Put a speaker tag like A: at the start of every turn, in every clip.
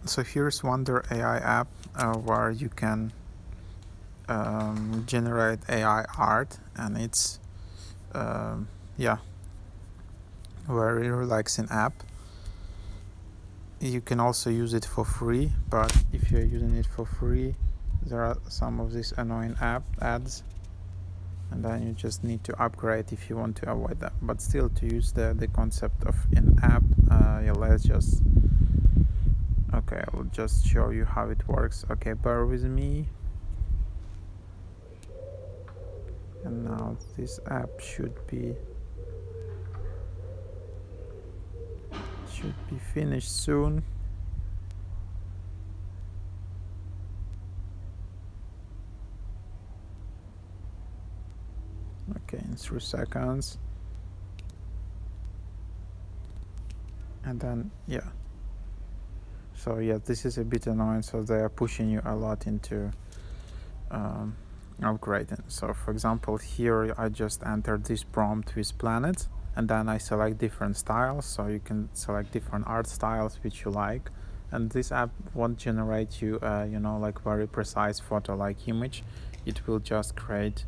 A: So here's Wonder AI app where you can generate AI art, and it's yeah, very relaxing app. You can also use it for free, but if you're using it for free, there are some of these annoying ads, and then you just need to upgrade if you want to avoid that. But still, to use the concept of in-app, yeah, let's just, okay, I will just show you how it works. Okay, bear with me. And now this app should be finished soon. Okay, in 3 seconds. And then, yeah. So yeah, this is a bit annoying. So they are pushing you a lot into upgrading. So for example, here I just entered this prompt with planet, and then I select different styles. So you can select different art styles which you like. And this app won't generate you, you know, like very precise photo-like image. It will just create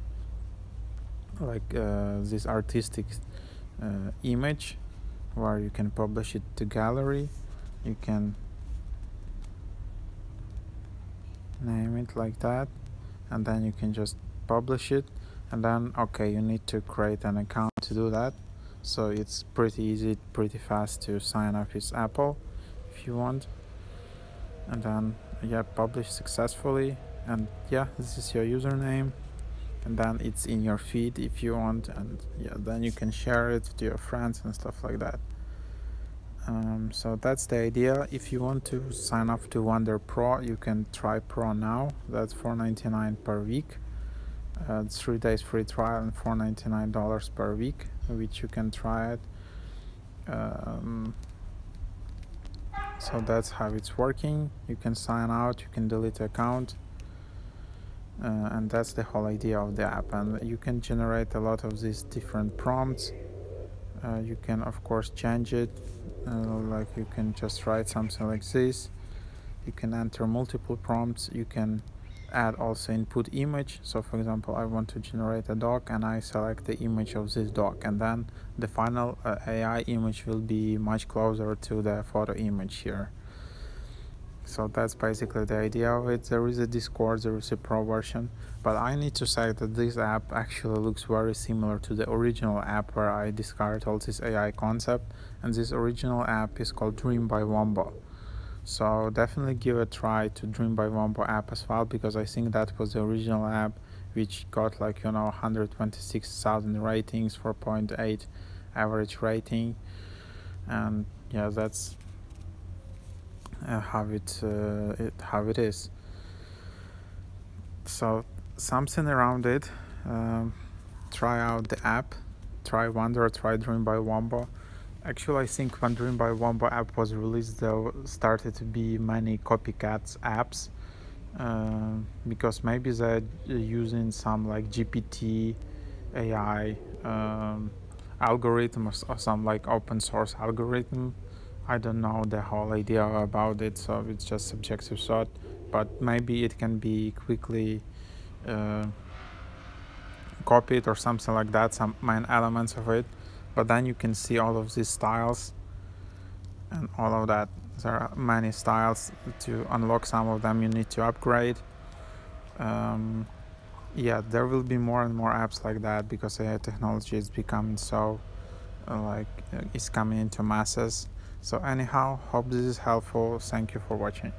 A: like this artistic image where you can publish it to gallery. You can name it like that, and then you can just publish it. And then, okay, you need to create an account to do that. So it's pretty easy, pretty fast to sign up with Apple if you want. And then, yeah, publish successfully. And yeah, this is your username. And then it's in your feed if you want. And yeah, then you can share it to your friends and stuff like that. So that's the idea. If you want to sign up to Wonder Pro, you can try Pro now. That's $4.99 per week. It's 3 days free trial and $4.99 per week, which you can try it. So that's how it's working. You can sign out, you can delete account, and that's the whole idea of the app. And you can generate a lot of these different prompts. You can of course change it, like you can just write something like this. You can enter multiple prompts. You can add also input image. So for example, I want to generate a dog, and I select the image of this dog, and then the final AI image will be much closer to the photo image here. So that's basically the idea of it. There is a Discord, there is a pro version, but I need to say that this app actually looks very similar to the original app where I discovered all this AI concept, and this original app is called Dream by Wombo. So definitely give a try to Dream by Wombo app as well, because I think that was the original app which got like, you know, 126,000 ratings, 4.8 average rating, and yeah, that's how it is. So something around it. Try out the app, try Wonder, try Dream by Wombo. Actually, I think when Dream by Wombo app was released, there started to be many copycats apps, because maybe they're using some like GPT AI algorithm or some like open source algorithm. I don't know the whole idea about it, so it's just subjective thought, but maybe it can be quickly copied or something like that, some main elements of it, but then you can see all of these styles and all of that. There are many styles. To unlock some of them you need to upgrade. Yeah, there will be more and more apps like that, because AI technology is becoming so it's coming into masses. So anyhow, hope this is helpful. Thank you for watching.